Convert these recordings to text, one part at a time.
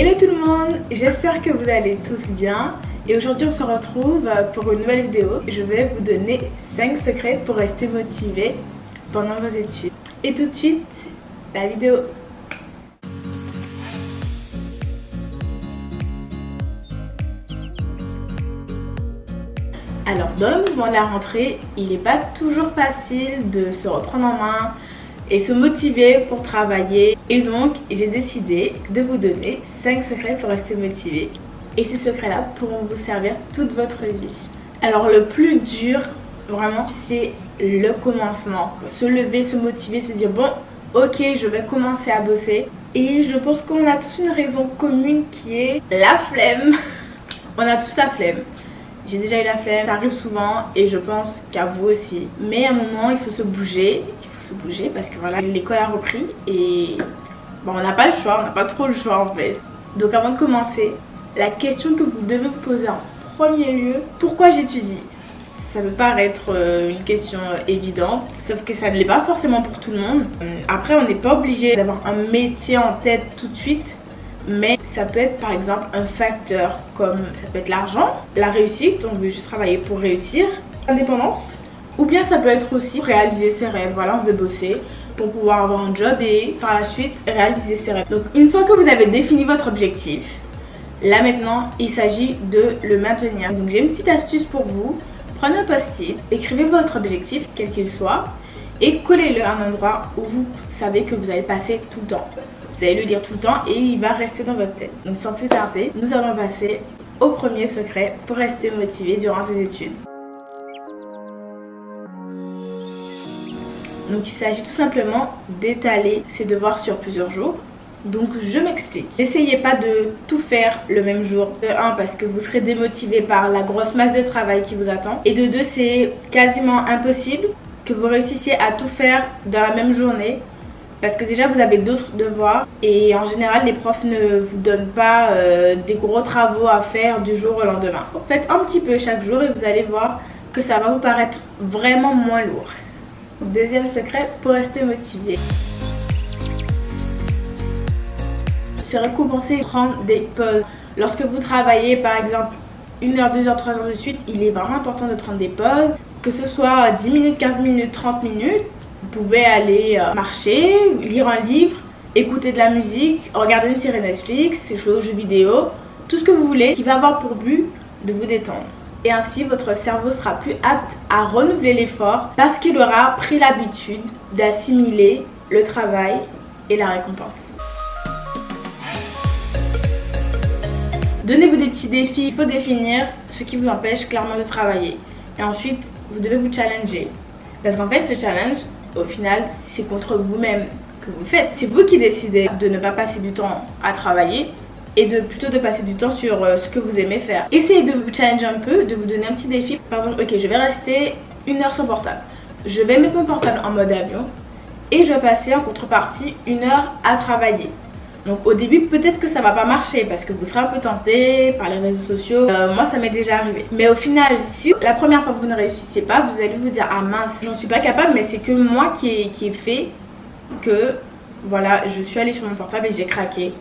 Hello tout le monde, j'espère que vous allez tous bien et aujourd'hui on se retrouve pour une nouvelle vidéo. Je vais vous donner 5 secrets pour rester motivé pendant vos études. Et tout de suite, la vidéo. Alors dans le mouvement de la rentrée, il n'est pas toujours facile de se reprendre en main et se motiver pour travailler. Et donc, j'ai décidé de vous donner 5 secrets pour rester motivé. Et ces secrets-là pourront vous servir toute votre vie. Alors, le plus dur, vraiment, c'est le commencement. Se lever, se motiver, se dire, bon, ok, je vais commencer à bosser. Et je pense qu'on a tous une raison commune qui est la flemme. On a tous la flemme. J'ai déjà eu la flemme, ça arrive souvent et je pense qu'à vous aussi. Mais à un moment, il faut se bouger. Parce que voilà, l'école a repris et bon, on n'a pas le choix, on n'a pas trop le choix en fait. Donc avant de commencer, la question que vous devez vous poser en premier lieu, pourquoi j'étudie? Ça peut paraître une question évidente, sauf que ça ne l'est pas forcément pour tout le monde. Après, on n'est pas obligé d'avoir un métier en tête tout de suite, mais ça peut être par exemple un facteur comme ça peut être l'argent, la réussite, on veut juste travailler pour réussir, l'indépendance. Ou bien ça peut être aussi réaliser ses rêves. Voilà, on veut bosser pour pouvoir avoir un job et par la suite réaliser ses rêves. Donc une fois que vous avez défini votre objectif, là maintenant il s'agit de le maintenir. Donc j'ai une petite astuce pour vous. Prenez un post-it, écrivez votre objectif quel qu'il soit et collez-le à un endroit où vous savez que vous allez passer tout le temps. Vous allez le dire tout le temps et il va rester dans votre tête. Donc sans plus tarder, nous allons passer au premier secret pour rester motivé durant ses études. Donc il s'agit tout simplement d'étaler ses devoirs sur plusieurs jours. Donc je m'explique. N'essayez pas de tout faire le même jour. De 1 parce que vous serez démotivé par la grosse masse de travail qui vous attend. Et de 2 c'est quasiment impossible que vous réussissiez à tout faire dans la même journée. Parce que déjà vous avez d'autres devoirs et en général les profs ne vous donnent pas des gros travaux à faire du jour au lendemain. Faites un petit peu chaque jour et vous allez voir que ça va vous paraître vraiment moins lourd. Deuxième secret pour rester motivé. Se récompenser, prendre des pauses. Lorsque vous travaillez par exemple 1 heure, 2 heures, 3 heures de suite, il est vraiment important de prendre des pauses. Que ce soit 10 minutes, 15 minutes, 30 minutes. Vous pouvez aller marcher, lire un livre, écouter de la musique, regarder une série Netflix, jouer aux jeux vidéo. Tout ce que vous voulez qui va avoir pour but de vous détendre. Et ainsi, votre cerveau sera plus apte à renouveler l'effort parce qu'il aura pris l'habitude d'assimiler le travail et la récompense. Donnez-vous des petits défis. Il faut définir ce qui vous empêche clairement de travailler. Et ensuite, vous devez vous challenger. Parce qu'en fait, ce challenge, au final, c'est contre vous-même que vous le faites. C'est vous qui décidez de ne pas passer du temps à travailler et plutôt de passer du temps sur ce que vous aimez faire. Essayez de vous challenger un peu, de vous donner un petit défi. Par exemple, ok, je vais rester 1 heure sans portable. Je vais mettre mon portable en mode avion et je vais passer en contrepartie 1 heure à travailler. Donc au début, peut-être que ça va pas marcher parce que vous serez un peu tenté par les réseaux sociaux. Moi, ça m'est déjà arrivé. Mais au final, si la première fois que vous ne réussissez pas, vous allez vous dire, ah mince, j'en suis pas capable, mais c'est que moi qui ai fait que, voilà, je suis allée sur mon portable et j'ai craqué.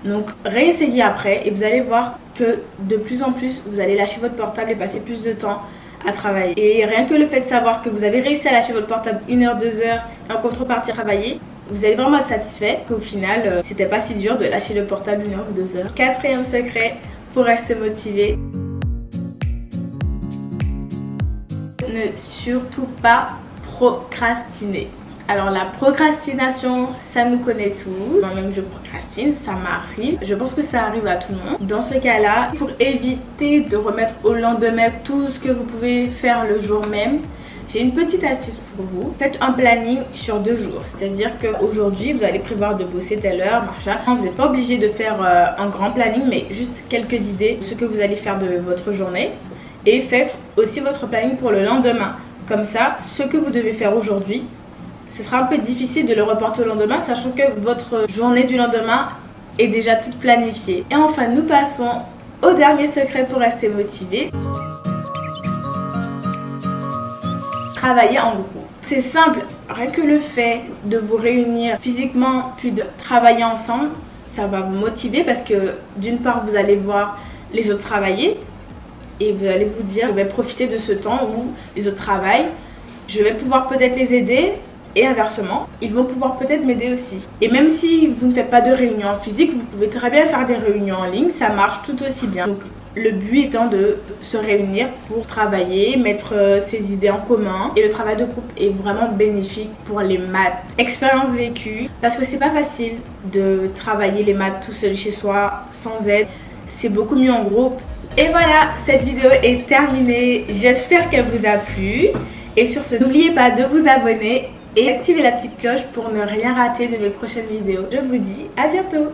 Donc réessayez après et vous allez voir que de plus en plus vous allez lâcher votre portable et passer plus de temps à travailler. Et rien que le fait de savoir que vous avez réussi à lâcher votre portable 1 heure, 2 heures et en contrepartie travailler, vous allez vraiment être satisfait qu'au final c'était pas si dur de lâcher le portable 1 heure ou 2 heures. Quatrième secret pour rester motivé. Ne surtout pas procrastiner. Alors la procrastination, ça nous connaît tous. Moi-même je procrastine, ça m'arrive. Je pense que ça arrive à tout le monde. Dans ce cas-là, pour éviter de remettre au lendemain tout ce que vous pouvez faire le jour même, j'ai une petite astuce pour vous. Faites un planning sur 2 jours. C'est-à-dire qu'aujourd'hui, vous allez prévoir de bosser telle heure, machin. Vous n'êtes pas obligé de faire un grand planning, mais juste quelques idées de ce que vous allez faire de votre journée. Et faites aussi votre planning pour le lendemain. Comme ça, ce que vous devez faire aujourd'hui, ce sera un peu difficile de le reporter au lendemain, sachant que votre journée du lendemain est déjà toute planifiée. Et enfin, nous passons au dernier secret pour rester motivé. Travailler en groupe. C'est simple, rien que le fait de vous réunir physiquement puis de travailler ensemble, ça va vous motiver parce que d'une part, vous allez voir les autres travailler et vous allez vous dire, je vais profiter de ce temps où les autres travaillent, je vais pouvoir peut-être les aider. Et inversement, ils vont pouvoir peut-être m'aider aussi. Et même si vous ne faites pas de réunion physique, vous pouvez très bien faire des réunions en ligne, ça marche tout aussi bien. Donc le but étant de se réunir pour travailler, mettre ses idées en commun. Et le travail de groupe est vraiment bénéfique pour les maths. Expérience vécue, parce que c'est pas facile de travailler les maths tout seul chez soi, sans aide. C'est beaucoup mieux en groupe. Et voilà, cette vidéo est terminée. J'espère qu'elle vous a plu. Et sur ce, n'oubliez pas de vous abonner et activez la petite cloche pour ne rien rater de mes prochaines vidéos. Je vous dis à bientôt!